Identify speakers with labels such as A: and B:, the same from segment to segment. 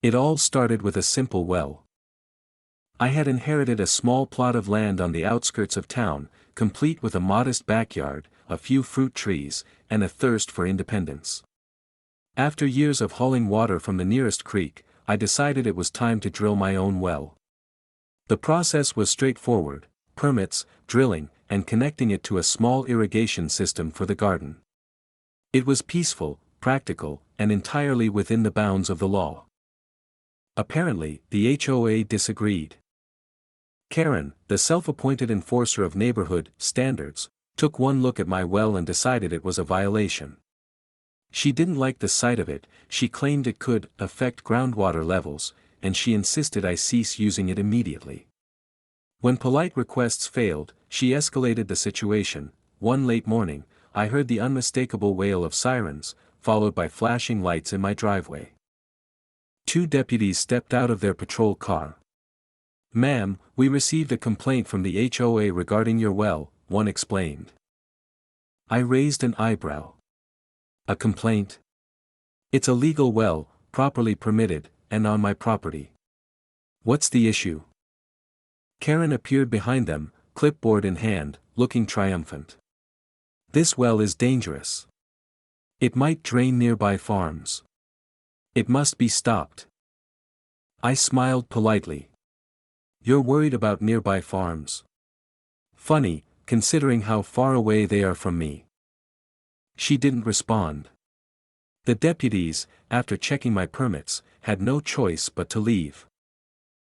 A: It all started with a simple well. I had inherited a small plot of land on the outskirts of town, complete with a modest backyard, a few fruit trees, and a thirst for independence. After years of hauling water from the nearest creek, I decided it was time to drill my own well. The process was straightforward: permits, drilling, and connecting it to a small irrigation system for the garden. It was peaceful, practical, and entirely within the bounds of the law. Apparently, the HOA disagreed. Karen, the self-appointed enforcer of neighborhood standards, took one look at my well and decided it was a violation. She didn't like the sight of it, she claimed it could affect groundwater levels, and she insisted I cease using it immediately. When polite requests failed, she escalated the situation. One late morning, I heard the unmistakable wail of sirens, followed by flashing lights in my driveway. Two deputies stepped out of their patrol car. "Ma'am, we received a complaint from the HOA regarding your well," one explained. I raised an eyebrow. "A complaint? It's a legal well, properly permitted, and on my property. What's the issue?" Karen appeared behind them, clipboard in hand, looking triumphant. "This well is dangerous. It might drain nearby farms. It must be stopped." I smiled politely. "You're worried about nearby farms? Funny, considering how far away they are from me." She didn't respond. The deputies, after checking my permits, had no choice but to leave.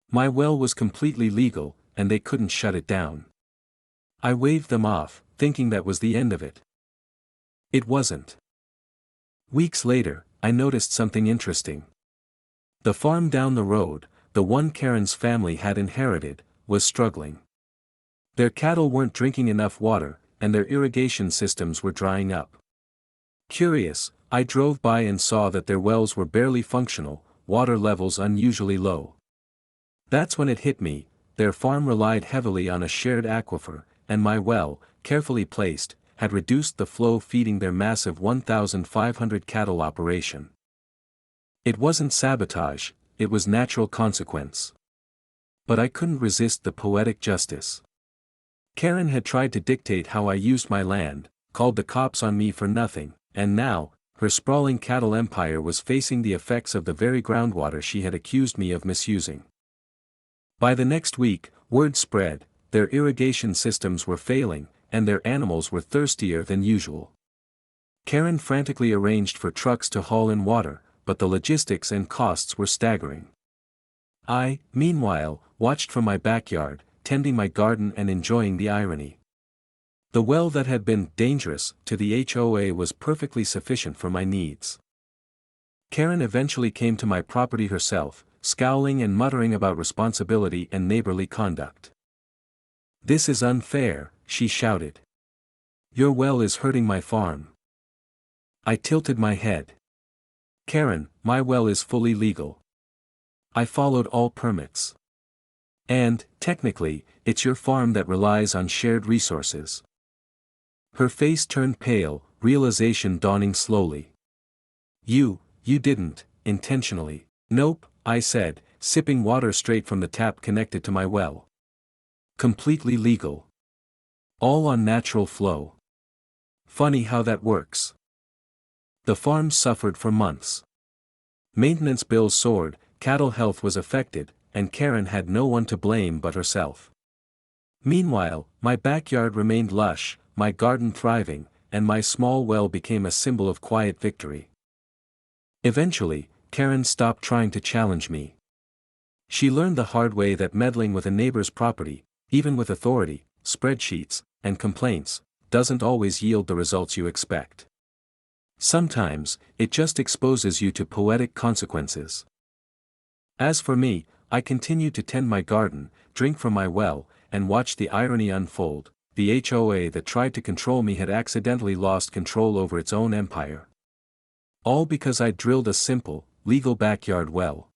A: My well was completely legal, and they couldn't shut it down. I waved them off, thinking that was the end of it. It wasn't. Weeks later, I noticed something interesting. The farm down the road, the one Karen's family had inherited, was struggling. Their cattle weren't drinking enough water, and their irrigation systems were drying up. Curious, I drove by and saw that their wells were barely functional, water levels unusually low. That's when it hit me: their farm relied heavily on a shared aquifer, and my well, carefully placed, had reduced the flow feeding their massive 1,500 cattle operation. It wasn't sabotage, it was natural consequence. But I couldn't resist the poetic justice. Karen had tried to dictate how I used my land, called the cops on me for nothing, and now, her sprawling cattle empire was facing the effects of the very groundwater she had accused me of misusing. By the next week, word spread: their irrigation systems were failing, and their animals were thirstier than usual. Karen frantically arranged for trucks to haul in water, but the logistics and costs were staggering. I, meanwhile, watched from my backyard, tending my garden and enjoying the irony. The well that had been dangerous to the HOA was perfectly sufficient for my needs. Karen eventually came to my property herself, scowling and muttering about responsibility and neighborly conduct. "This is unfair," she shouted. "Your well is hurting my farm." I tilted my head. "Karen, my well is fully legal. I followed all permits. And, technically, it's your farm that relies on shared resources." Her face turned pale, realization dawning slowly. You didn't, intentionally." "Nope," I said, sipping water straight from the tap connected to my well. "Completely legal. All on natural flow. Funny how that works." The farm suffered for months. Maintenance bills soared, cattle health was affected, and Karen had no one to blame but herself. Meanwhile, my backyard remained lush, my garden thriving, and my small well became a symbol of quiet victory. Eventually, Karen stopped trying to challenge me. She learned the hard way that meddling with a neighbor's property, even with authority, spreadsheets, and complaints, doesn't always yield the results you expect. Sometimes, it just exposes you to poetic consequences. As for me, I continued to tend my garden, drink from my well, and watch the irony unfold. The HOA that tried to control me had accidentally lost control over its own empire. All because I drilled a simple, legal backyard well.